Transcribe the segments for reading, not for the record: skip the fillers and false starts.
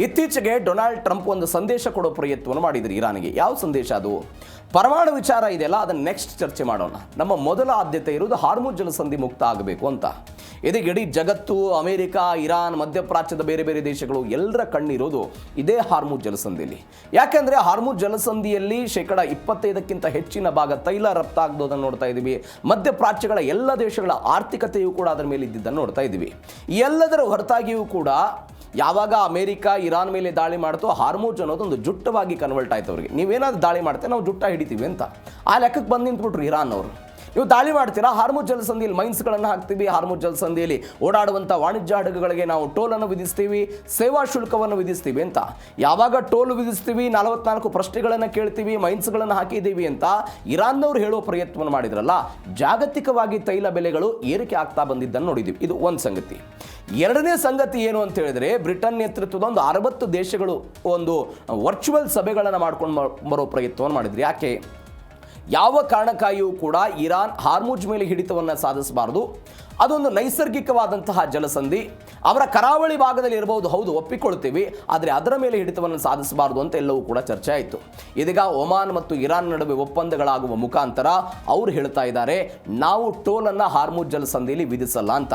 ಇತ್ತೀಚೆಗೆ Donald Trump ಒಂದು ಸಂದೇಶ ಕೊಡೋ ಪ್ರಯತ್ನವನ್ನು ಮಾಡಿದ್ರು ಇರಾನ್ಗೆ. ಯಾವ ಸಂದೇಶ ಅದು? ಪರಮಾಣು ವಿಚಾರ ಇದೆಯಲ್ಲ, ಅದನ್ನು ನೆಕ್ಸ್ಟ್ ಚರ್ಚೆ ಮಾಡೋಣ. ನಮ್ಮ ಮೊದಲ ಆದ್ಯತೆ ಇರುವುದು ಹಾರ್ಮುಜ್ ಜಲಸಂಧಿ ಮುಕ್ತ ಆಗಬೇಕು ಅಂತ. ಇದೀಗ ಇಡೀ ಜಗತ್ತು, ಅಮೆರಿಕ, ಇರಾನ್, ಮಧ್ಯಪ್ರಾಚ್ಯದ ಬೇರೆ ಬೇರೆ ದೇಶಗಳು ಎಲ್ಲರ ಕಣ್ಣಿರೋದು ಇದೇ ಹಾರ್ಮುಜ್ ಜಲಸಂಧಿಯಲ್ಲಿ. ಯಾಕೆಂದರೆ ಹಾರ್ಮುಜ್ ಜಲಸಂಧಿಯಲ್ಲಿ 25% ಹೆಚ್ಚಿನ ಭಾಗ ತೈಲ ರಫ್ತಾಗೋದನ್ನು ನೋಡ್ತಾ ಇದ್ದೀವಿ. ಮಧ್ಯಪ್ರಾಚ್ಯಗಳ ಎಲ್ಲ ದೇಶಗಳ ಆರ್ಥಿಕತೆಯೂ ಕೂಡ ಅದರ ಮೇಲೆ ಇದ್ದಿದ್ದನ್ನು ನೋಡ್ತಾ ಇದ್ದೀವಿ. ಎಲ್ಲದರ ಹೊರತಾಗಿಯೂ ಕೂಡ ಯಾವಾಗ ಅಮೆರಿಕ ಇರಾನ್ ಮೇಲೆ ದಾಳಿ ಮಾಡ್ತೋ, ಹಾರ್ಮುಜ್ ಅನ್ನೋದು ಒಂದು ಜುಟ್ಟವಾಗಿ ಕನ್ವರ್ಟ್ ಆಯ್ತು ಅವ್ರಿಗೆ. ನೀವೇನಾದ್ರು ದಾಳಿ ಮಾಡ್ತೇವೆ, ನಾವು ಜುಟ್ಟ ಹಿಡಿತೀವಿ ಅಂತ ಆ ಲೆಕ್ಕಕ್ಕೆ ಬಂದು ನಿಂತ್ಬಿಟ್ರು ಇರಾನ್ ಅವರು. ನೀವು ದಾಳಿ ಮಾಡ್ತೀರಾ, ಹಾರ್ಮುಜ್ ಜಲಸಂಧಿಯಲ್ಲಿ ಮೈನ್ಸ್ಗಳನ್ನು ಹಾಕ್ತೀವಿ, ಹಾರ್ಮುಜ್ ಜಲಸಂಧಿಯಲ್ಲಿ ಓಡಾಡುವಂಥ ವಾಣಿಜ್ಯ ಹಡಗುಗಳಿಗೆ ನಾವು ಟೋಲನ್ನು ವಿಧಿಸ್ತೀವಿ, ಸೇವಾ ಶುಲ್ಕವನ್ನು ವಿಧಿಸ್ತೀವಿ ಅಂತ. ಯಾವಾಗ ಟೋಲ್ ವಿಧಿಸ್ತೀವಿ, 44 ಪ್ರಶ್ನೆಗಳನ್ನು ಕೇಳ್ತೀವಿ, ಮೈನ್ಸ್ಗಳನ್ನು ಹಾಕಿದ್ದೀವಿ ಅಂತ ಇರಾನ್ನವರು ಹೇಳೋ ಪ್ರಯತ್ನವನ್ನು ಮಾಡಿದ್ರಲ್ಲ, ಜಾಗತಿಕವಾಗಿ ತೈಲ ಬೆಲೆಗಳು ಏರಿಕೆ ಆಗ್ತಾ ಬಂದಿದ್ದನ್ನು ನೋಡಿದ್ದೀವಿ. ಇದು ಒಂದು ಸಂಗತಿ. ಎರಡನೇ ಸಂಗತಿ ಏನು ಅಂತ ಹೇಳಿದ್ರೆ, ಬ್ರಿಟನ್ ನೇತೃತ್ವದ ಒಂದು 60 ದೇಶಗಳು ಒಂದು ವರ್ಚುವಲ್ ಸಭೆಗಳನ್ನು ಮಾಡ್ಕೊಂಡು ಬರೋ ಪ್ರಯತ್ನವನ್ನು ಮಾಡಿದ್ರು. ಯಾಕೆ? ಯಾವ ಕಾರಣಕ್ಕಾಗಿಯೂ ಕೂಡ ಇರಾನ್ ಹಾರ್ಮುಜ್ ಮೇಲೆ ಹಿಡಿತವನ್ನು ಸಾಧಿಸಬಾರದು. ಅದೊಂದು ನೈಸರ್ಗಿಕವಾದಂತಹ ಜಲಸಂಧಿ, ಅವರ ಕರಾವಳಿ ಭಾಗದಲ್ಲಿ ಇರಬಹುದು, ಹೌದು ಒಪ್ಪಿಕೊಳ್ತೀವಿ, ಆದರೆ ಅದರ ಮೇಲೆ ಹಿಡಿತವನ್ನು ಸಾಧಿಸಬಾರದು ಅಂತ ಎಲ್ಲವೂ ಕೂಡ ಚರ್ಚೆ ಆಯಿತು. ಇದೀಗ ಒಮಾನ್ ಮತ್ತು ಇರಾನ್ ನಡುವೆ ಒಪ್ಪಂದಗಳಾಗುವ ಮುಖಾಂತರ ಅವರು ಹೇಳ್ತಾ ಇದ್ದಾರೆ, ನಾವು ಟೋಲನ್ನು ಹಾರ್ಮುಜ್ ಜಲಸಂಧಿಯಲ್ಲಿ ವಿಧಿಸಲ್ಲ ಅಂತ.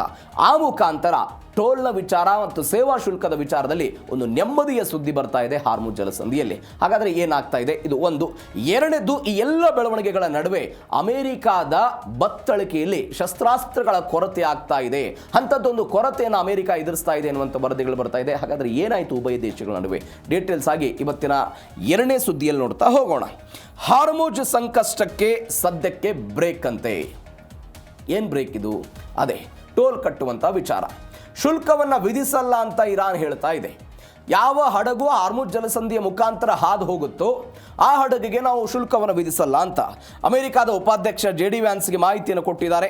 ಆ ಮುಖಾಂತರ ಟೋಲ್ನ ವಿಚಾರ ಮತ್ತು ಸೇವಾ ಶುಲ್ಕದ ವಿಚಾರದಲ್ಲಿ ಒಂದು ನೆಮ್ಮದಿಯ ಸುದ್ದಿ ಬರ್ತಾ ಇದೆ ಹಾರ್ಮುಜ್ ಜಲಸಂಧಿಯಲ್ಲಿ. ಹಾಗಾದರೆ ಏನಾಗ್ತಾ ಇದೆ? ಇದು ಒಂದು. ಎರಡನೇದು, ಈ ಎಲ್ಲ ಬೆಳವಣಿಗೆಗಳ ನಡುವೆ ಅಮೆರಿಕಾದ ಬತ್ತಳಿಕೆಯಲ್ಲಿ ಶಸ್ತ್ರಾಸ್ತ್ರಗಳ ಕೊರತೆ ಆಗ್ತಾ ಇದೆ. ಅಂಥದ್ದೊಂದು ಕೊರತೆಯನ್ನು ಅಮೆರಿಕ ಎದುರಿಸ್ತಾ ಇದೆ ಎನ್ನುವಂಥ ವರದಿಗಳು ಬರ್ತಾ ಇದೆ. ಹಾಗಾದರೆ ಏನಾಯಿತು ಉಭಯ ದೇಶಗಳ ನಡುವೆ? ಡೀಟೇಲ್ಸ್ ಆಗಿ ಇವತ್ತಿನ ಎರಡನೇ ಸುದ್ದಿಯಲ್ಲಿ ನೋಡ್ತಾ ಹೋಗೋಣ. ಹಾರ್ಮುಜ್ ಸಂಕಷ್ಟಕ್ಕೆ ಸದ್ಯಕ್ಕೆ ಬ್ರೇಕ್ ಅಂತೆ. ಏನು ಬ್ರೇಕ್ ಇದು? ಅದೇ ಟೋಲ್ ಕಟ್ಟುವಂಥ ವಿಚಾರ. ಶುಲ್ಕವನ್ನು ವಿಧಿಸಲ್ಲ ಅಂತ ಇರಾನ್ ಹೇಳ್ತಾ ಇದೆ. ಯಾವ ಹಡಗು ಹಾರ್ಮುಜ್ ಜಲಸಂಧಿಯ ಮುಖಾಂತರ ಹಾದು ಹೋಗುತ್ತೋ ಆ ಹಡಗಿಗೆ ನಾವು ಶುಲ್ಕವನ್ನು ವಿಧಿಸಲ್ಲ ಅಂತ ಅಮೆರಿಕದ ಉಪಾಧ್ಯಕ್ಷ JD ವ್ಯಾನ್ಸ್ಗೆ ಮಾಹಿತಿಯನ್ನು ಕೊಟ್ಟಿದ್ದಾರೆ.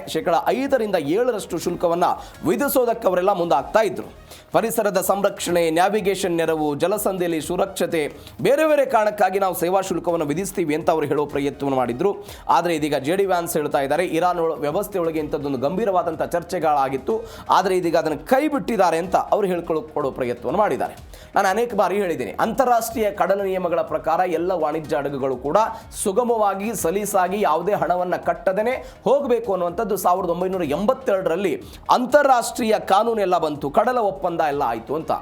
5% ಶುಲ್ಕವನ್ನು ವಿಧಿಸೋದಕ್ಕೆ ಅವರೆಲ್ಲ ಮುಂದಾಗ್ತಾ ಇದ್ರು. ಪರಿಸರದ ಸಂರಕ್ಷಣೆ, ನ್ಯಾವಿಗೇಷನ್ ನೆರವು, ಜಲಸಂಧಿಯಲ್ಲಿ ಸುರಕ್ಷತೆ, ಬೇರೆ ಬೇರೆ ಕಾರಣಕ್ಕಾಗಿ ನಾವು ಸೇವಾ ಶುಲ್ಕವನ್ನು ವಿಧಿಸ್ತೀವಿ ಅಂತ ಅವರು ಹೇಳೋ ಪ್ರಯತ್ನವನ್ನು ಮಾಡಿದ್ರು. ಆದರೆ ಇದೀಗ JD ವ್ಯಾನ್ಸ್ ಹೇಳ್ತಾ ಇದ್ದಾರೆ, ಇರಾನ್ ವ್ಯವಸ್ಥೆಯೊಳಗೆ ಇಂಥದ್ದೊಂದು ಗಂಭೀರವಾದಂಥ ಚರ್ಚೆಗಳಾಗಿತ್ತು, ಆದರೆ ಇದೀಗ ಅದನ್ನು ಕೈ ಬಿಟ್ಟಿದ್ದಾರೆ ಅಂತ ಅವರು ಹೇಳ್ಕೊಡೋ ಪ್ರಯತ್ನವನ್ನು ಮಾಡಿದ್ದಾರೆ. ನಾನು ಅನೇಕ ಬಾರಿ ಹೇಳಿದ್ದೀನಿ, ಅಂತಾರಾಷ್ಟ್ರೀಯ ಕಡಲ ನಿಯಮಗಳ ಪ್ರಕಾರ ಎಲ್ಲ ವಾಣಿಜ್ಯ ಹಡಗುಗಳು ಕೂಡ ಸುಗಮವಾಗಿ ಸಲೀಸಾಗಿ ಯಾವುದೇ ಹಣವನ್ನು ಕಟ್ಟದೇನೆ ಹೋಗಬೇಕು ಅನ್ನುವಂಥದ್ದು 1982ರಲ್ಲಿ ಅಂತಾರಾಷ್ಟ್ರೀಯ ಕಾನೂನೆಲ್ಲ ಬಂತು, ಕಡಲ ಒಪ್ಪಂದ ಎಲ್ಲ ಆಯಿತು ಅಂತ.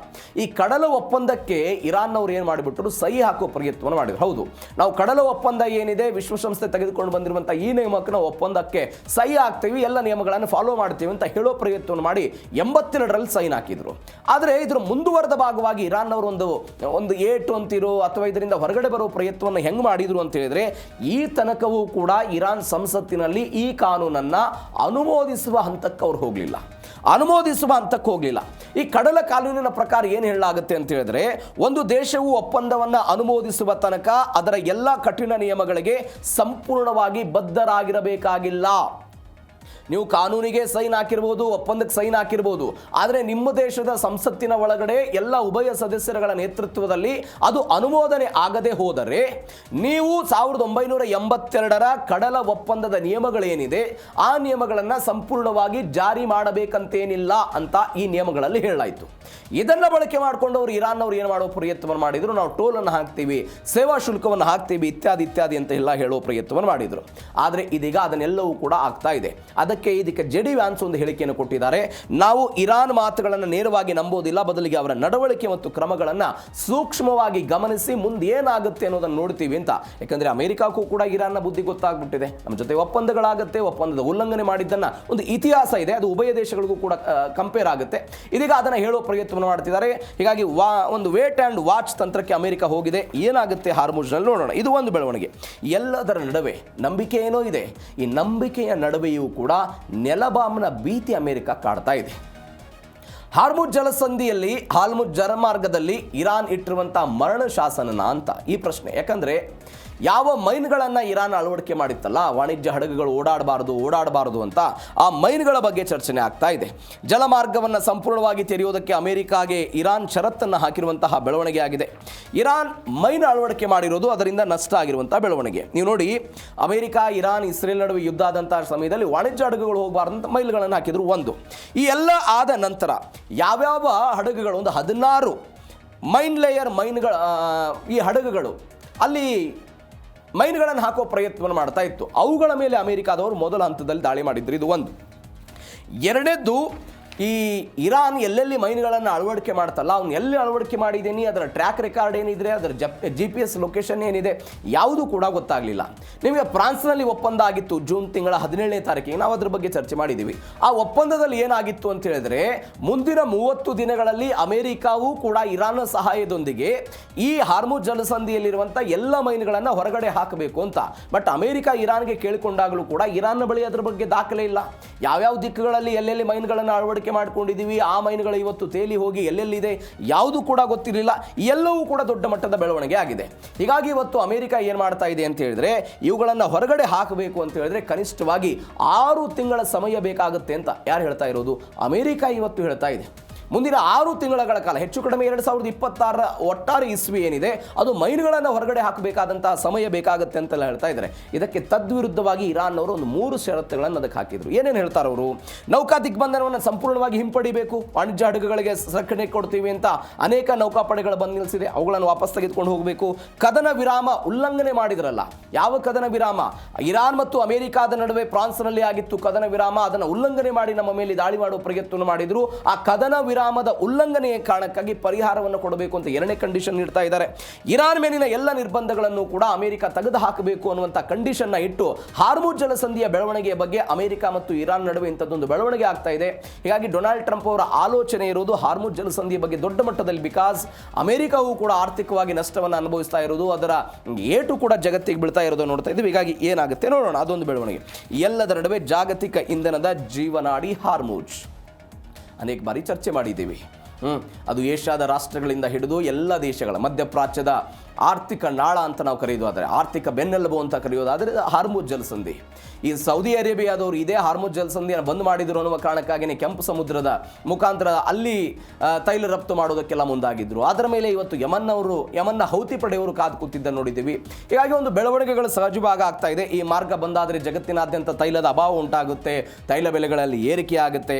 ಈ ಕಡಲ ಒಪ್ಪಂದಕ್ಕೆ ಇರಾನ್ನವರು ಏನು ಮಾಡಿಬಿಟ್ಟರು? ಸಹಿ ಹಾಕೋ ಪ್ರಯತ್ನವನ್ನು ಮಾಡಿದ್ರು. ಹೌದು, ನಾವು ಕಡಲ ಒಪ್ಪಂದ ಏನಿದೆ, ವಿಶ್ವಸಂಸ್ಥೆ ತೆಗೆದುಕೊಂಡು ಬಂದಿರುವಂಥ ಈ ನಿಯಮಕ್ಕೆ ನಾವು ಒಪ್ಪಂದಕ್ಕೆ ಸಹಿ ಹಾಕ್ತೀವಿ, ಎಲ್ಲ ನಿಯಮಗಳನ್ನು ಫಾಲೋ ಮಾಡ್ತೀವಿ ಅಂತ ಹೇಳೋ ಪ್ರಯತ್ನವನ್ನು ಮಾಡಿ 82ರಲ್ಲಿ ಸೈನ್ ಹಾಕಿದ್ರು. ಆದರೆ ಇದರ ಮುಂದುವರೆದ ಭಾಗವಾಗಿ ಇರಾನ್ನವರು ಒಂದು ಏಟು ಅಂತಿರೋ ಅಥವಾ ಇದರಿಂದ ಹೊರಗಡೆ ಬರೋ ಪ್ರಯತ್ನವನ್ನು ಹೆಂಗೆ ಮಾಡಿದ್ರು ಅಂತ ಹೇಳಿದ್ರೆ, ಈ ತನಕವೂ ಕೂಡ ಇರಾನ್ ಸಂಸತ್ತಿನಲ್ಲಿ ಈ ಕಾನೂನನ್ನು ಅನುಮೋದಿಸುವ ಹಂತಕ್ಕೆ ಅವ್ರು ಹೋಗಲಿಲ್ಲ. ಈ ಕಡಲ ಕಾನೂನಿನ ಪ್ರಕಾರ ಏನು ಹೇಳಲಾಗುತ್ತೆ ಅಂತ ಹೇಳಿದ್ರೆ, ಒಂದು ದೇಶವು ಒಪ್ಪಂದವನ್ನು ಅನುಮೋದಿಸುವ ತನಕ ಅದರ ಎಲ್ಲ ಕಠಿಣ ನಿಯಮಗಳಿಗೆ ಸಂಪೂರ್ಣವಾಗಿ ಬದ್ಧರಾಗಿರಬೇಕಾಗಿಲ್ಲ. ನೀವು ಕಾನೂನಿಗೆ ಸೈನ್ ಹಾಕಿರ್ಬೋದು, ಒಪ್ಪಂದಕ್ಕೆ ಸೈನ್ ಹಾಕಿರ್ಬೋದು, ಆದರೆ ನಿಮ್ಮ ದೇಶದ ಸಂಸತ್ತಿನ ಒಳಗಡೆ ಎಲ್ಲ ಉಭಯ ಸದಸ್ಯರುಗಳ ನೇತೃತ್ವದಲ್ಲಿ ಅದು ಅನುಮೋದನೆ ಆಗದೆ ಹೋದರೆ ನೀವು 1982ರ ಕಡಲ ಒಪ್ಪಂದದ ನಿಯಮಗಳೇನಿದೆ ಆ ನಿಯಮಗಳನ್ನು ಸಂಪೂರ್ಣವಾಗಿ ಜಾರಿ ಮಾಡಬೇಕಂತೇನಿಲ್ಲ ಅಂತ ಈ ನಿಯಮಗಳಲ್ಲಿ ಹೇಳಲಾಯಿತು. ಇದನ್ನು ಬಳಕೆ ಮಾಡಿಕೊಂಡವರು ಇರಾನ್ನವರು ಏನು ಮಾಡೋ ಪ್ರಯತ್ನವನ್ನು ಮಾಡಿದರು? ನಾವು ಟೋಲನ್ನು ಹಾಕ್ತೀವಿ, ಸೇವಾ ಶುಲ್ಕವನ್ನು ಹಾಕ್ತೀವಿ, ಇತ್ಯಾದಿ ಅಂತ ಎಲ್ಲ ಹೇಳೋ ಪ್ರಯತ್ನವನ್ನು ಮಾಡಿದರು. ಆದರೆ ಇದೀಗ ಅದನ್ನೆಲ್ಲವೂ ಕೂಡ ಆಗ್ತಾ ಇದೆ. ಇದಕ್ಕೆ JD ವ್ಯಾನ್ಸ್ ಒಂದು ಹೇಳಿಕೆಯನ್ನು ಕೊಟ್ಟಿದ್ದಾರೆ. ನಾವು ಇರಾನ್ ಮಾತುಗಳನ್ನು ನೇರವಾಗಿ ನಂಬೋದಿಲ್ಲ, ಬದಲಿಗೆ ಅವರ ನಡವಳಿಕೆ ಮತ್ತು ಕ್ರಮಗಳನ್ನು ಸೂಕ್ಷ್ಮವಾಗಿ ಗಮನಿಸಿ ಮುಂದೆ ಏನಾಗುತ್ತೆ ಅನ್ನೋದನ್ನು ನೋಡ್ತೀವಿ ಅಂತ. ಯಾಕಂದರೆ ಅಮೆರಿಕಕ್ಕೂ ಕೂಡ ಇರಾನ್ನ ಬುದ್ಧಿ ಗೊತ್ತಾಗ್ಬಿಟ್ಟಿದೆ. ನಮ್ಮ ಜೊತೆ ಒಪ್ಪಂದಗಳಾಗುತ್ತೆ, ಒಪ್ಪಂದದ ಉಲ್ಲಂಘನೆ ಮಾಡಿದ್ದನ್ನು ಒಂದು ಇತಿಹಾಸ ಇದೆ, ಅದು ಉಭಯ ದೇಶಗಳಿಗೂ ಕೂಡ ಕಂಪೇರ್ ಆಗುತ್ತೆ. ಇದೀಗ ಅದನ್ನು ಹೇಳೋ ಪ್ರಯತ್ನವನ್ನು ಮಾಡ್ತಿದ್ದಾರೆ. ಹೀಗಾಗಿ ಒಂದು ವೇಟ್ ಆ್ಯಂಡ್ ವಾಚ್ ತಂತ್ರಕ್ಕೆ ಅಮೆರಿಕ ಹೋಗಿದೆ. ಏನಾಗುತ್ತೆ ಹಾರ್ಮುಜ್ನಲ್ಲಿ ನೋಡೋಣ. ಇದು ಒಂದು ಬೆಳವಣಿಗೆ. ಎಲ್ಲದರ ನಡುವೆ ನಂಬಿಕೆ ಏನೋ ಇದೆ. ಈ ನಂಬಿಕೆಯ ನಡುವೆಯೂ ಕೂಡ ನೆಲಬಾಮ್ನ ಭೀತಿ ಅಮೆರಿಕ ಕಾಡ್ತಾ ಇದೆ. ಹಾರ್ಮುಜ್ ಜಲಸಂಧಿಯಲ್ಲಿ, ಹಾರ್ಮುಜ್ ಜಲಮಾರ್ಗದಲ್ಲಿ ಇರಾನ್ ಇಟ್ಟಿರುವಂಥ ಮರಣ ಶಾಸನ ಅಂತ ಈ ಪ್ರಶ್ನೆ. ಯಾಕಂದರೆ ಯಾವ ಮೈನ್ಗಳನ್ನು ಇರಾನ್ ಅಳವಡಿಕೆ ಮಾಡಿತ್ತಲ್ಲ, ವಾಣಿಜ್ಯ ಹಡಗುಗಳು ಓಡಾಡಬಾರದು ಅಂತ, ಆ ಮೈನ್ಗಳ ಬಗ್ಗೆ ಚರ್ಚನೆ ಆಗ್ತಾ ಇದೆ. ಜಲಮಾರ್ಗವನ್ನು ಸಂಪೂರ್ಣವಾಗಿ ತೆರೆಯೋದಕ್ಕೆ ಅಮೆರಿಕಾಗೆ ಇರಾನ್ ಷರತ್ತನ್ನು ಹಾಕಿರುವಂತಹ ಬೆಳವಣಿಗೆ ಆಗಿದೆ. ಇರಾನ್ ಮೈನ್ ಅಳವಡಿಕೆ ಮಾಡಿರೋದು ಅದರಿಂದ ನಷ್ಟ ಆಗಿರುವಂಥ ಬೆಳವಣಿಗೆ. ನೀವು ನೋಡಿ, ಅಮೆರಿಕ, ಇರಾನ್, ಇಸ್ರೇಲ್ ನಡುವೆ ಯುದ್ಧ ಆದಂತಹ ಸಮಯದಲ್ಲಿ ವಾಣಿಜ್ಯ ಹಡಗುಗಳು ಹೋಗಬಾರ್ದಂತ ಮೈನ್ಗಳನ್ನು ಹಾಕಿದ್ರು. ಒಂದು ಈ ಎಲ್ಲ ಆದ ನಂತರ ಯಾವ್ಯಾವ ಹಡಗುಗಳು, ಒಂದು 16 ಮೈನ್ ಲೇಯರ್ ಈ ಹಡಗುಗಳು ಅಲ್ಲಿ ಮೈನ್ಗಳನ್ನು ಹಾಕೋ ಪ್ರಯತ್ನವನ್ನು ಮಾಡ್ತಾ ಇತ್ತು. ಅವುಗಳ ಮೇಲೆ ಅಮೆರಿಕಾದವರು ಮೊದಲ ಹಂತದಲ್ಲಿ ದಾಳಿ ಮಾಡಿದ್ರು. ಇದು ಒಂದು. ಎರಡನೇದ್ದು, ಈ ಇರಾನ್ ಎಲ್ಲೆಲ್ಲಿ ಮೈನ್ಗಳನ್ನು ಅಳವಡಿಕೆ ಮಾಡ್ತಲ್ಲ, ಅವ್ನು ಎಲ್ಲಿ ಅಳವಡಿಕೆ ಮಾಡಿದ್ದೀನಿ, ಅದರ ಟ್ರ್ಯಾಕ್ ರೆಕಾರ್ಡ್ ಏನಿದೆ, ಅದರ GPS ಲೊಕೇಶನ್ ಏನಿದೆ, ಯಾವುದೂ ಕೂಡ ಗೊತ್ತಾಗಲಿಲ್ಲ. ನಿಮಗೆ ಫ್ರಾನ್ಸ್ನಲ್ಲಿ ಒಪ್ಪಂದ ಆಗಿತ್ತು ಜೂನ್ ತಿಂಗಳ 17ನೇ ತಾರೀಕಿಗೆ, ನಾವು ಅದ್ರ ಬಗ್ಗೆ ಚರ್ಚೆ ಮಾಡಿದ್ದೀವಿ. ಆ ಒಪ್ಪಂದದಲ್ಲಿ ಏನಾಗಿತ್ತು ಅಂತ ಹೇಳಿದ್ರೆ, ಮುಂದಿನ 30 ದಿನಗಳಲ್ಲಿ ಅಮೆರಿಕಾವೂ ಕೂಡ ಇರಾನ್ ಸಹಾಯದೊಂದಿಗೆ ಈ ಹಾರ್ಮುಜ್ ಜಲಸಂಧಿಯಲ್ಲಿರುವಂಥ ಎಲ್ಲ ಮೈನ್ಗಳನ್ನು ಹೊರಗಡೆ ಹಾಕಬೇಕು ಅಂತ. ಬಟ್ ಅಮೆರಿಕ ಇರಾನ್ಗೆ ಕೇಳಿಕೊಂಡಾಗಲೂ ಕೂಡ ಇರಾನ್ನ ಬಳಿ ಅದರ ಬಗ್ಗೆ ದಾಖಲೆ ಇಲ್ಲ. ಯಾವ್ಯಾವ ದಿಕ್ಕುಗಳಲ್ಲಿ ಎಲ್ಲೆಲ್ಲಿ ಮೈನ್ಗಳನ್ನು ಅಳವಡಿಕೆ ಮಾಡ್ಕೊಂಡಿದ್ದೀವಿ, ಆ ಮೈನ್ಗಳು ಇವತ್ತು ತೇಲಿ ಹೋಗಿ ಎಲ್ಲೆಲ್ಲಿದೆ ಯಾವುದೂ ಕೂಡ ಗೊತ್ತಿರಲಿಲ್ಲ. ಎಲ್ಲವೂ ಕೂಡ ದೊಡ್ಡ ಮಟ್ಟದ ಬೆಳವಣಿಗೆ ಆಗಿದೆ. ಹೀಗಾಗಿ ಇವತ್ತು ಅಮೆರಿಕ ಏನು ಮಾಡ್ತಾ ಇದೆ ಅಂತ ಹೇಳಿದ್ರೆ, ಇವುಗಳನ್ನು ಹೊರಗಡೆ ಹಾಕಬೇಕು ಅಂತ ಹೇಳಿದ್ರೆ ಕನಿಷ್ಠವಾಗಿ 6 ತಿಂಗಳ ಸಮಯ ಬೇಕಾಗುತ್ತೆ ಅಂತ ಯಾರು ಹೇಳ್ತಾ ಇರೋದು? ಅಮೆರಿಕ ಇವತ್ತು ಹೇಳ್ತಾ ಇದೆ. ಮುಂದಿನ 6 ತಿಂಗಳ ಕಾಲ, ಹೆಚ್ಚು ಕಡಿಮೆ 2026 ಒಟ್ಟಾರೆ ಇಸ್ವಿ ಏನಿದೆ, ಅದು ಮೈನ್ಗಳನ್ನು ಹೊರಗಡೆ ಹಾಕಬೇಕಾದಂತಹ ಸಮಯ ಬೇಕಾಗುತ್ತೆ ಅಂತೆಲ್ಲ ಹೇಳ್ತಾ ಇದ್ದಾರೆ. ಇದಕ್ಕೆ ತದ್ವಿರುದ್ಧವಾಗಿ ಇರಾನ್ ಅವರು ಒಂದು 3 ಷರತ್ತುಗಳನ್ನು ಅದಕ್ಕೆ ಹಾಕಿದ್ರು. ಏನೇನು ಹೇಳ್ತಾರೆ ಅವರು? ನೌಕಾ ದಿಗ್ಬಂಧನವನ್ನು ಸಂಪೂರ್ಣವಾಗಿ ಹಿಂಪಡಿಬೇಕು, ವಾಣಿಜ್ಯ ಹಡಗುಗಳಿಗೆ ರಕ್ಷಣೆ ಕೊಡ್ತೀವಿ ಅಂತ ಅನೇಕ ನೌಕಾಪಡೆಗಳು ಬಂದು ನಿಲ್ಲಿಸಿದೆ, ಅವುಗಳನ್ನು ವಾಪಸ್ ತೆಗೆದುಕೊಂಡು ಹೋಗಬೇಕು. ಕದನ ವಿರಾಮ ಉಲ್ಲಂಘನೆ ಮಾಡಿದ್ರಲ್ಲ, ಯಾವ ಕದನ ವಿರಾಮ? ಇರಾನ್ ಮತ್ತು ಅಮೆರಿಕಾದ ನಡುವೆ ಫ್ರಾನ್ಸ್ನಲ್ಲಿ ಆಗಿತ್ತು ಕದನ ವಿರಾಮ, ಅದನ್ನು ಉಲ್ಲಂಘನೆ ಮಾಡಿ ನಮ್ಮ ಮೇಲೆ ದಾಳಿ ಮಾಡುವ ಪ್ರಯತ್ನ ಮಾಡಿದ್ರು. ಆ ಕದನ ವಿರಾಮದ ಉಲ್ಲಂಘನೆಯ ಕಾರಣಕ್ಕಾಗಿ ಪರಿಹಾರವನ್ನು ಕೊಡಬೇಕು ಅಂತ 2ನೇ ಕಂಡೀಷನ್ ನೀಡ್ತಾ ಇದ್ದಾರೆ. ಇರಾನ್ ಮೇಲಿನ ಎಲ್ಲ ನಿರ್ಬಂಧಗಳನ್ನು ಕೂಡ ಅಮೆರಿಕ ತೆಗೆದು ಹಾಕಬೇಕು ಅನ್ನುವಂಥ ಕಂಡೀಷನ್ನ ಇಟ್ಟು ಹಾರ್ಮುಜ್ ಜಲಸಂಧಿಯ ಬೆಳವಣಿಗೆಯ ಬಗ್ಗೆ ಅಮೆರಿಕ ಮತ್ತು ಇರಾನ್ ನಡುವೆ ಇಂಥದ್ದೊಂದು ಬೆಳವಣಿಗೆ ಆಗ್ತಾ ಇದೆ. ಹೀಗಾಗಿ ಡೊನಾಲ್ಡ್ ಟ್ರಂಪ್ ಅವರ ಆಲೋಚನೆ ಇರೋದು ಹಾರ್ಮುಜ್ ಜಲಸಂಧಿಯ ಬಗ್ಗೆ ದೊಡ್ಡ ಮಟ್ಟದಲ್ಲಿ, ಬಿಕಾಸ್ ಅಮೆರಿಕವು ಕೂಡ ಆರ್ಥಿಕವಾಗಿ ನಷ್ಟವನ್ನು ಅನುಭವಿಸ್ತಾ ಇರೋದು, ಅದರ ಏಟು ಕೂಡ ಜಗತ್ತಿಗೆ ಬೀಳ್ತಾ ಇರೋದು ನೋಡ್ತಾ ಇದ್ದೀವಿ. ಹೀಗಾಗಿ ಏನಾಗುತ್ತೆ ನೋಡೋಣ, ಅದೊಂದು ಬೆಳವಣಿಗೆ. ಎಲ್ಲದರ ನಡುವೆ ಜಾಗತಿಕ ಇಂಧನದ ಜೀವನಾಡಿ ಹಾರ್ಮುಜ್ ಅನೇಕ ಬಾರಿ ಚರ್ಚೆ ಮಾಡಿದ್ದೀವಿ. ಅದು ಏಷ್ಯಾದ ರಾಷ್ಟ್ರಗಳಿಂದ ಹಿಡಿದು ಎಲ್ಲ ದೇಶಗಳ ಮಧ್ಯಪ್ರಾಚ್ಯದ ಆರ್ಥಿಕ ನಾಳ ಅಂತ ನಾವು ಕರೆಯೋದಾದರೆ, ಆರ್ಥಿಕ ಬೆನ್ನೆಲುಬು ಅಂತ ಕರೆಯೋದಾದರೆ ಹಾರ್ಮುಜ್ ಜಲಸಂಧಿ. ಈ ಸೌದಿ ಅರೇಬಿಯಾದವರು ಇದೇ ಹಾರ್ಮುಜ್ ಜಲಸಂಧಿಯನ್ನು ಬಂದ್ ಮಾಡಿದ್ರು ಅನ್ನುವ ಕಾರಣಕ್ಕಾಗಿಯೇ ಕೆಂಪು ಸಮುದ್ರದ ಮುಖಾಂತರ ಅಲ್ಲಿ ತೈಲ ರಫ್ತು ಮಾಡೋದಕ್ಕೆಲ್ಲ ಮುಂದಾಗಿದ್ರು. ಅದರ ಮೇಲೆ ಇವತ್ತು ಯಮನ್ನ ಹೌತಿ ಪಡೆಯವರು ಕಾದು ಕೂತಿದ್ದ ನೋಡಿದ್ದೀವಿ. ಹೀಗಾಗಿ ಒಂದು ಬೆಳವಣಿಗೆಗಳು ಸಹಜವಾಗಿ ಆಗ್ತಾ ಇದೆ. ಈ ಮಾರ್ಗ ಬಂದಾದರೆ ಜಗತ್ತಿನಾದ್ಯಂತ ತೈಲದ ಅಭಾವ ಉಂಟಾಗುತ್ತೆ, ತೈಲ ಬೆಲೆಗಳಲ್ಲಿ ಏರಿಕೆ ಆಗುತ್ತೆ,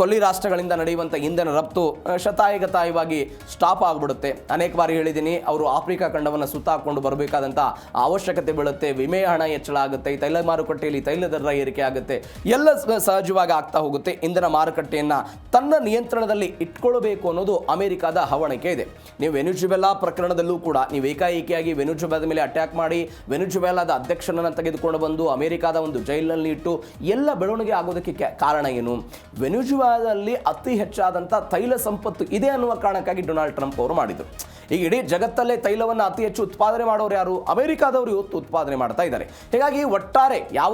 ಕೊಲ್ಲಿ ರಾಷ್ಟ್ರಗಳಿಂದ ನಡೆಯುವಂಥ ಇಂಧನ ರಫ್ತು ಶತಾಯಗತಾಯವಾಗಿ ಸ್ಟಾಪ್ ಆಗಿಬಿಡುತ್ತೆ. ಅನೇಕ ಬಾರಿ ಹೇಳಿದ್ದೀನಿ, ಅವರು ಆಫ್ರಿಕಾ ಖಂಡವನ್ನು ಸುತ್ತಾಕೊಂಡು ಬರಬೇಕಾದಂಥ ಅವಶ್ಯಕತೆ ಬೀಳುತ್ತೆ, ವಿಮೆ ಹಣ ಹೆಚ್ಚಳ ಆಗುತ್ತೆ, ತೈಲ ಮಾರುಕಟ್ಟೆಯಲ್ಲಿ ತೈಲ ದರ ಏರಿಕೆ ಆಗುತ್ತೆ, ಎಲ್ಲ ಸಹಜವಾಗಿ ಆಗ್ತಾ ಹೋಗುತ್ತೆ. ಇಂಧನ ಮಾರುಕಟ್ಟೆಯನ್ನು ತನ್ನ ನಿಯಂತ್ರಣದಲ್ಲಿ ಇಟ್ಕೊಳ್ಬೇಕು ಅನ್ನೋದು ಅಮೆರಿಕದ ಹವಣಿಕೆ ಇದೆ. ನೀವು ವೆನಿಜುವೆಲಾ ಪ್ರಕರಣದಲ್ಲೂ ಕೂಡ ನೀವು ಏಕಾಏಕಿಯಾಗಿ ವೆನಿಜುವೆಲಾದ ಮೇಲೆ ಅಟ್ಯಾಕ್ ಮಾಡಿ ವೆನಿಜುವೆಲಾದ ಅಧ್ಯಕ್ಷನನ್ನು ತೆಗೆದುಕೊಂಡು ಬಂದು ಅಮೆರಿಕದ ಒಂದು ಜೈಲಿನಲ್ಲಿ ಇಟ್ಟು ಎಲ್ಲ ಬೆಳವಣಿಗೆ ಆಗೋದಕ್ಕೆ ಕಾರಣ ಏನು? ವೆನಿಜುವೆಲಾದಲ್ಲಿ ಅತಿ ಹೆಚ್ಚಾದಂಥ ತೈಲ ಸಂಪತ್ತು ಇದೆ ಅನ್ನುವ ಕಾರಣಕ್ಕಾಗಿ ಡೊನಾಲ್ಡ್ ಟ್ರಂಪ್ ಅವರು ಮಾಡಿದರು. ಈಗ ಇಡೀ ಜಗತ್ತಲ್ಲೇ ತೈಲವನ್ನು ಅತಿ ಹೆಚ್ಚು ಉತ್ಪಾದನೆ ಮಾಡೋರು ಯಾರು? ಅಮೆರಿಕಾದವರು ಇವತ್ತು ಉತ್ಪಾದನೆ ಮಾಡ್ತಾ ಇದ್ದಾರೆ. ಹೀಗಾಗಿ ಒಟ್ಟಾರೆ ಯಾವ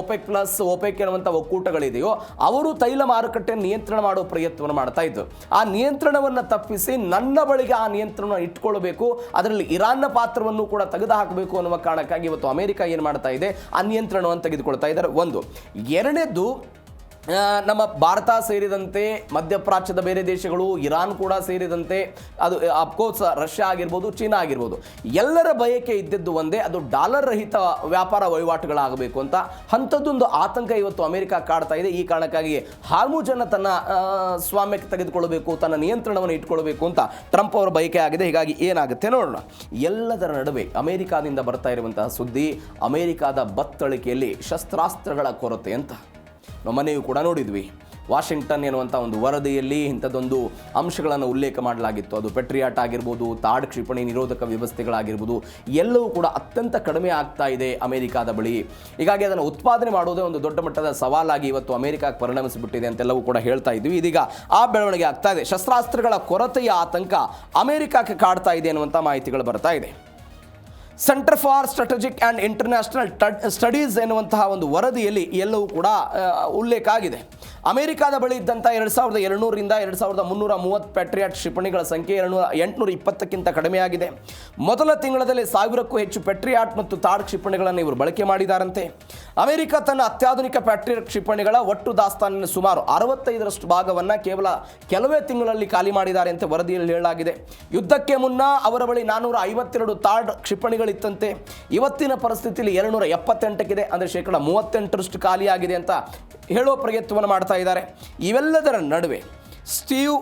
ಒಪೆಕ್ ಪ್ಲಸ್ ಒಪೆಕ್ ಎನ್ನುವಂಥ ಒಕ್ಕೂಟಗಳಿದೆಯೋ ಅವರು ತೈಲ ಮಾರುಕಟ್ಟೆಯನ್ನು ನಿಯಂತ್ರಣ ಮಾಡೋ ಪ್ರಯತ್ನವನ್ನು ಮಾಡ್ತಾ ಇದ್ರು. ಆ ನಿಯಂತ್ರಣವನ್ನು ತಪ್ಪಿಸಿ ನನ್ನ ಬಳಿಗೆ ಆ ನಿಯಂತ್ರಣ ಇಟ್ಕೊಳ್ಬೇಕು, ಅದರಲ್ಲಿ ಇರಾನ್ನ ಪಾತ್ರವನ್ನು ಕೂಡ ತೆಗೆದು ಹಾಕಬೇಕು ಅನ್ನುವ ಕಾರಣಕ್ಕಾಗಿ ಇವತ್ತು ಅಮೆರಿಕ ಏನು ಮಾಡ್ತಾ ಇದೆ, ಆ ನಿಯಂತ್ರಣವನ್ನು ತೆಗೆದುಕೊಳ್ತಾ ಇದ್ದಾರೆ. ಒಂದು. ಎರಡನೇದು, ನಮ್ಮ ಭಾರತ ಸೇರಿದಂತೆ ಮಧ್ಯಪ್ರಾಚ್ಯದ ಬೇರೆ ದೇಶಗಳು, ಇರಾನ್ ಕೂಡ ಸೇರಿದಂತೆ, ಅದು ಅಫ್ಕೋರ್ಸ್ ರಷ್ಯಾ ಆಗಿರ್ಬೋದು, ಚೀನಾ ಆಗಿರ್ಬೋದು, ಎಲ್ಲರ ಬಯಕೆ ಇದ್ದಿದ್ದು ಒಂದೇ, ಅದು ಡಾಲರ್ ರಹಿತ ವ್ಯಾಪಾರ ವಹಿವಾಟುಗಳಾಗಬೇಕು ಅಂತ. ಅಂಥದ್ದೊಂದು ಆತಂಕ ಇವತ್ತು ಅಮೆರಿಕ ಕಾಡ್ತಾ ಇದೆ. ಈ ಕಾರಣಕ್ಕಾಗಿ ಹಾರ್ಮುಜನ್ನು ತನ್ನ ಸ್ವಾಮ್ಯಕ್ಕೆ ತೆಗೆದುಕೊಳ್ಳಬೇಕು, ತನ್ನ ನಿಯಂತ್ರಣವನ್ನು ಇಟ್ಕೊಳ್ಬೇಕು ಅಂತ ಟ್ರಂಪ್ ಅವರ ಬಯಕೆ ಆಗಿದೆ. ಹೀಗಾಗಿ ಏನಾಗುತ್ತೆ ನೋಡೋಣ. ಎಲ್ಲದರ ನಡುವೆ ಅಮೆರಿಕಾದಿಂದ ಬರ್ತಾ ಇರುವಂತಹ ಸುದ್ದಿ, ಅಮೆರಿಕಾದ ಬತ್ತಳಿಕೆಯಲ್ಲಿ ಶಸ್ತ್ರಾಸ್ತ್ರಗಳ ಕೊರತೆ ಅಂತ ನಮ್ಮನೆಯೂ ಕೂಡ ನೋಡಿದ್ವಿ. ವಾಷಿಂಗ್ಟನ್ ಎನ್ನುವಂಥ ಒಂದು ವರದಿಯಲ್ಲಿ ಇಂಥದ್ದೊಂದು ಅಂಶಗಳನ್ನು ಉಲ್ಲೇಖ ಮಾಡಲಾಗಿತ್ತು. ಅದು ಪೆಟ್ರಿಯಾಟ್ ಆಗಿರ್ಬೋದು, ತಾಡ್ ಕ್ಷಿಪಣಿ ನಿರೋಧಕ ವ್ಯವಸ್ಥೆಗಳಾಗಿರ್ಬೋದು, ಎಲ್ಲವೂ ಕೂಡ ಅತ್ಯಂತ ಕಡಿಮೆ ಆಗ್ತಾ ಇದೆ ಅಮೆರಿಕಾದ ಬಳಿ. ಹೀಗಾಗಿ ಅದನ್ನು ಉತ್ಪಾದನೆ ಮಾಡೋದೇ ಒಂದು ದೊಡ್ಡ ಮಟ್ಟದ ಸವಾಲಾಗಿ ಇವತ್ತು ಅಮೆರಿಕಕ್ಕೆ ಪರಿಣಮಿಸಿಬಿಟ್ಟಿದೆ ಅಂತೆಲ್ಲವೂ ಕೂಡ ಹೇಳ್ತಾ ಇದ್ವಿ. ಇದೀಗ ಆ ಬೆಳವಣಿಗೆ ಆಗ್ತಾ ಇದೆ. ಶಸ್ತ್ರಾಸ್ತ್ರಗಳ ಕೊರತೆಯ ಆತಂಕ ಅಮೆರಿಕಕ್ಕೆ ಕಾಡ್ತಾ ಇದೆ ಅನ್ನುವಂಥ ಮಾಹಿತಿಗಳು ಬರ್ತಾ ಇದೆ. Centre for strategic and international studies ಎನ್ನುವಂತಹ ಒಂದು ವರದಿಯಲ್ಲಿ ಎಲ್ಲವೂ ಕೂಡ ಉಲ್ಲೇಖ ಆಗಿದೆ. ಅಮೆರಿಕಾದ ಬಳಿ ಇದ್ದಂಥ 2200ರಿಂದ 2330 ಪ್ಯಾಟ್ರಿಯಾಟ್ ಕ್ಷಿಪಣಿಗಳ ಸಂಖ್ಯೆ 820ಕ್ಕಿಂತ ಕಡಿಮೆಯಾಗಿದೆ. ಮೊದಲ ತಿಂಗಳಲ್ಲಿ 1000ಕ್ಕೂ ಹೆಚ್ಚು ಪ್ಯಾಟ್ರಿಯಾಟ್ ಮತ್ತು ತಾಡ್ ಕ್ಷಿಪಣಿಗಳನ್ನು ಇವರು ಬಳಕೆ ಮಾಡಿದಾರಂತೆ. ಅಮೆರಿಕ ತನ್ನ ಅತ್ಯಾಧುನಿಕ ಪ್ಯಾಟ್ರಿಯಾಟ್ ಕ್ಷಿಪಣಿಗಳ ಒಟ್ಟು ದಾಸ್ತಾನಿನ ಸುಮಾರು 65ರಷ್ಟು ಭಾಗವನ್ನು ಕೇವಲ ಕೆಲವೇ ತಿಂಗಳಲ್ಲಿ ಖಾಲಿ ಮಾಡಿದ್ದಾರೆ ಅಂತ ವರದಿಯಲ್ಲಿ ಹೇಳಲಾಗಿದೆ. ಯುದ್ಧಕ್ಕೆ ಮುನ್ನ ಅವರ ಬಳಿ 452 ತಾಡ್ ಕ್ಷಿಪಣಿಗಳಿತ್ತಂತೆ. ಇವತ್ತಿನ ಪರಿಸ್ಥಿತಿಯಲ್ಲಿ 278ಕ್ಕಿದೆ, ಅಂದರೆ 38% ಖಾಲಿಯಾಗಿದೆ ಅಂತ ಹೇಳೋ ಪ್ರಯತ್ನವನ್ನು ಮಾಡ್ತಾ ಇದ್ದಾರೆ. ಇವೆಲ್ಲದರ ನಡುವೆ ಸ್ಟೀವ್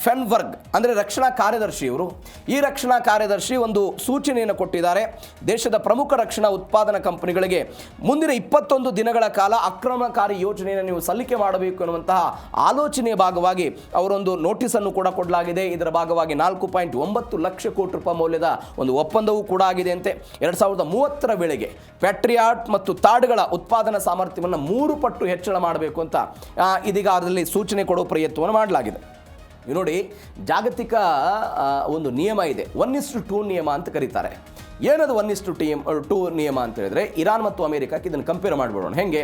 ಫೆನ್ಬರ್ಗ್ ಅಂದರೆ ರಕ್ಷಣಾ ಕಾರ್ಯದರ್ಶಿ ಇವರು. ಈ ರಕ್ಷಣಾ ಕಾರ್ಯದರ್ಶಿ ಒಂದು ಸೂಚನೆಯನ್ನು ಕೊಟ್ಟಿದ್ದಾರೆ. ದೇಶದ ಪ್ರಮುಖ ರಕ್ಷಣಾ ಉತ್ಪಾದನಾ ಕಂಪನಿಗಳಿಗೆ ಮುಂದಿನ 21 ದಿನಗಳ ಕಾಲ ಆಕ್ರಮಣಕಾರಿ ಯೋಜನೆಯನ್ನು ನೀವು ಸಲ್ಲಿಕೆ ಮಾಡಬೇಕು ಎನ್ನುವಂತಹ ಆಲೋಚನೆಯ ಭಾಗವಾಗಿ ಅವರೊಂದು ನೋಟಿಸನ್ನು ಕೂಡ ಕೊಡಲಾಗಿದೆ. ಇದರ ಭಾಗವಾಗಿ 4.9 ಲಕ್ಷ ಕೋಟಿ ರೂಪಾಯಿ ಮೌಲ್ಯದ ಒಂದು ಒಪ್ಪಂದವೂ ಕೂಡ ಆಗಿದೆ ಅಂತೆ. 2030ರ ವೇಳೆಗೆ ಪ್ಯಾಟ್ರಿಯಾಟ್ ಮತ್ತು ತಾಡ್ಗಳ ಉತ್ಪಾದನಾ ಸಾಮರ್ಥ್ಯವನ್ನು 3 ಪಟ್ಟು ಹೆಚ್ಚಳ ಮಾಡಬೇಕು ಅಂತ ಇದೀಗ ಅದರಲ್ಲಿ ಸೂಚನೆ ಕೊಡೋ ಪ್ರಯತ್ನವನ್ನು ಮಾಡಲಾಗಿದೆ. ನೋಡಿ, ಜಾಗತಿಕ ಒಂದು ನಿಯಮ ಇದೆ, 1:2 ನಿಯಮ ಅಂತ ಕರೀತಾರೆ. ಏನದು 1:2 ನಿಯಮ ಅಂತ ಹೇಳಿದ್ರೆ, ಇರಾನ್ ಮತ್ತು ಅಮೆರಿಕಕ್ಕೆ ಇದನ್ನು ಕಂಪೇರ್ ಮಾಡಿಬಿಡೋಣ. ಹೆಂಗೆ,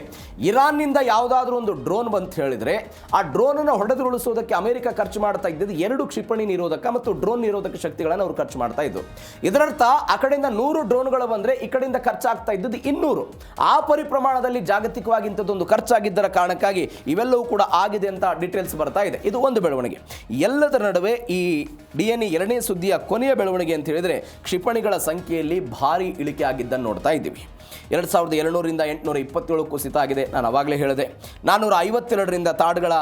ಇರಾನ್ನಿಂದ ಯಾವುದಾದ್ರೂ ಒಂದು ಡ್ರೋನ್ ಬಂತ ಹೇಳಿದ್ರೆ ಆ ಡ್ರೋನನ್ನು ಹೊಡೆದುರುಳಿಸೋದಕ್ಕೆ ಅಮೆರಿಕ ಖರ್ಚು ಮಾಡ್ತಾ ಇದ್ದದ್ದು 2 ಕ್ಷಿಪಣಿ ನಿರೋಧಕ ಮತ್ತು ಡ್ರೋನ್ ನಿರೋಧಕ ಶಕ್ತಿಗಳನ್ನು ಅವರು ಖರ್ಚು ಮಾಡ್ತಾ ಇದ್ದು. ಇದರರ್ಥ ಆ ಕಡೆಯಿಂದ 100 ಡ್ರೋನ್ಗಳು ಬಂದರೆ ಈ ಕಡೆಯಿಂದ ಖರ್ಚಾಗ್ತಾ ಇದ್ದದ್ದು 200. ಆ ಪರಿಪ್ರಮಾಣದಲ್ಲಿ ಜಾಗತಿಕವಾಗಿ ಇಂಥದ್ದೊಂದು ಖರ್ಚಾಗಿದ್ದರ ಕಾರಣಕ್ಕಾಗಿ ಇವೆಲ್ಲವೂ ಕೂಡ ಆಗಿದೆ ಅಂತ ಡೀಟೇಲ್ಸ್ ಬರ್ತಾ ಇದೆ. ಇದು ಒಂದು ಬೆಳವಣಿಗೆ. ಎಲ್ಲದರ ನಡುವೆ ಈ DNA 2ನೇ ಸುದ್ದಿಯ ಕೊನೆಯ ಬೆಳವಣಿಗೆ ಅಂತ ಹೇಳಿದರೆ, ಕ್ಷಿಪಣಿಗಳ ಸಂಖ್ಯೆಯಲ್ಲಿ ಭಾರಿ ಇಳಿಕೆ ಆಗಿದ್ದನ್ನು ನೋಡ್ತಾ ಇದ್ದೀವಿ. 2200ರಿಂದ 827 ಕುಸಿತ ಆಗಿದೆ. ನಾನು ಆವಾಗಲೇ ಹೇಳಿದೆ. 452ರಿಂದ ತಾಡ್ಗಳ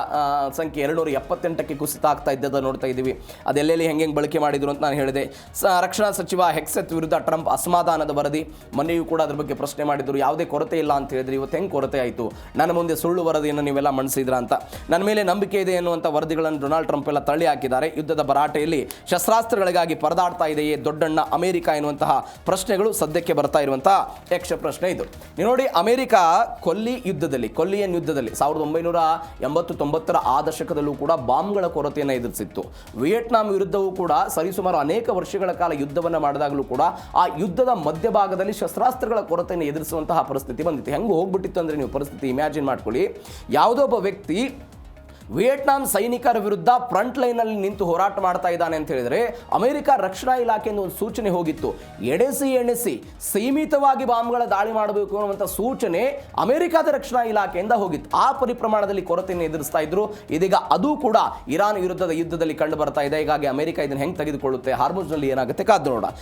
ಸಂಖ್ಯೆ 278ಕ್ಕೆ ಕುಸಿತ ಆಗ್ತಾ ಇದ್ದದನ್ನು ನೋಡ್ತಾ ಇದ್ದೀವಿ. ಅದೆಲ್ಲೆಲ್ಲಿ ಹೆಂಗೆ ಬಳಕೆ ಮಾಡಿದ್ರು ಅಂತ ನಾನು ಹೇಳಿದೆ. ರಕ್ಷಣಾ ಸಚಿವ ಹೆಕ್ಸೆತ್ ವಿರುದ್ಧ ಟ್ರಂಪ್ ಅಸಮಾಧಾನದ ವರದಿ, ಮೊನ್ನೆಯೂ ಕೂಡ ಅದ್ರ ಬಗ್ಗೆ ಪ್ರಶ್ನೆ ಮಾಡಿದ್ರು. ಯಾವುದೇ ಕೊರತೆ ಇಲ್ಲ ಅಂತ ಹೇಳಿದ್ರೆ ಇವತ್ತು ಹೆಂಗೆ ಕೊರತೆ ಆಯಿತು, ನನ್ನ ಮುಂದೆ ಸುಳ್ಳು ವರದಿಯನ್ನು ನೀವೆಲ್ಲ ಮಂಡಿಸಿದ್ರ ಅಂತ. ನನ್ನ ಮೇಲೆ ನಂಬಿಕೆ ಇದೆ ಎನ್ನುವಂಥ ವರದಿಗಳನ್ನು ಡೊನಾಲ್ಡ್ ಟ್ರಂಪ್ ಎಲ್ಲ ತಳ್ಳಿ ಹಾಕಿದ್ದಾರೆ. ಯುದ್ಧದ ಭರಾಟೆಯಲ್ಲಿ ಶಸ್ತ್ರಾಸ್ತ್ರಗಳಿಗಾಗಿ ಪರದಾಡ್ತಾ ಇದೆಯೇ ದೊಡ್ಡಣ್ಣ ಅಮೆರಿಕ ಎನ್ನುವಂತಹ ಪ್ರಶ್ನೆಗಳು ಸದ್ಯಕ್ಕೆ ಬರ್ತಾ ಇರುವಂತಹ ಯಕ್ಷ ಪ್ರಶ್ನೆ ಇದು. ನೀವು ನೋಡಿ, ಅಮೆರಿಕ ಕೊಲ್ಲಿಯನ್ ಯುದ್ಧದಲ್ಲಿ 1980-90ರ ಆ ದಶಕದಲ್ಲೂ ಕೂಡ ಬಾಂಬ್ಗಳ ಕೊರತೆಯನ್ನು ಎದುರಿಸಿತ್ತು. ವಿಯೆಟ್ನಾಂ ವಿರುದ್ಧವೂ ಕೂಡ ಸರಿಸುಮಾರು ಅನೇಕ ವರ್ಷಗಳ ಕಾಲ ಯುದ್ಧವನ್ನು ಮಾಡಿದಾಗಲೂ ಕೂಡ ಆ ಯುದ್ಧದ ಮಧ್ಯಭಾಗದಲ್ಲಿ ಶಸ್ತ್ರಾಸ್ತ್ರಗಳ ಕೊರತೆಯನ್ನು ಎದುರಿಸುವಂತಹ ಪರಿಸ್ಥಿತಿ ಬಂದಿತ್ತು. ಹೆಂಗೆ ಹೋಗ್ಬಿಟ್ಟಿತ್ತು ಅಂದರೆ, ನೀವು ಪರಿಸ್ಥಿತಿ ಇಮ್ಯಾಜಿನ್ ಮಾಡ್ಕೊಳ್ಳಿ. ಯಾವುದೋ ಒಬ್ಬ ವ್ಯಕ್ತಿ ವಿಯೆಟ್ನಾಂ ಸೈನಿಕರ ವಿರುದ್ಧ ಫ್ರಂಟ್ ಲೈನಲ್ಲಿ ನಿಂತು ಹೋರಾಟ ಮಾಡ್ತಾ ಇದ್ದಾನೆ ಅಂತ ಹೇಳಿದರೆ ಅಮೆರಿಕ ರಕ್ಷಣಾ ಇಲಾಖೆಯಿಂದ ಒಂದು ಸೂಚನೆ ಹೋಗಿತ್ತು, ಎಣೆಸಿ ಸೀಮಿತವಾಗಿ ಬಾಂಬ್ಗಳ ದಾಳಿ ಮಾಡಬೇಕು ಅನ್ನುವಂಥ ಸೂಚನೆ ಅಮೆರಿಕದ ರಕ್ಷಣಾ ಇಲಾಖೆಯಿಂದ ಹೋಗಿತ್ತು. ಆ ಪರಿಪ್ರಮಾಣದಲ್ಲಿ ಕೊರತೆಯನ್ನು ಎದುರಿಸ್ತಾ ಇದ್ರು. ಇದೀಗ ಅದು ಕೂಡ ಇರಾನ್ ವಿರುದ್ಧದ ಯುದ್ಧದಲ್ಲಿ ಕಂಡು ಬರ್ತಾ ಇದೆ. ಹೀಗಾಗಿ ಅಮೆರಿಕ ಇದನ್ನು ಹೆಂಗೆ ತೆಗೆದುಕೊಳ್ಳುತ್ತೆ, ಹಾರ್ಮುಜ್ನಲ್ಲಿ ಏನಾಗುತ್ತೆ ಕಾದು ನೋಡ.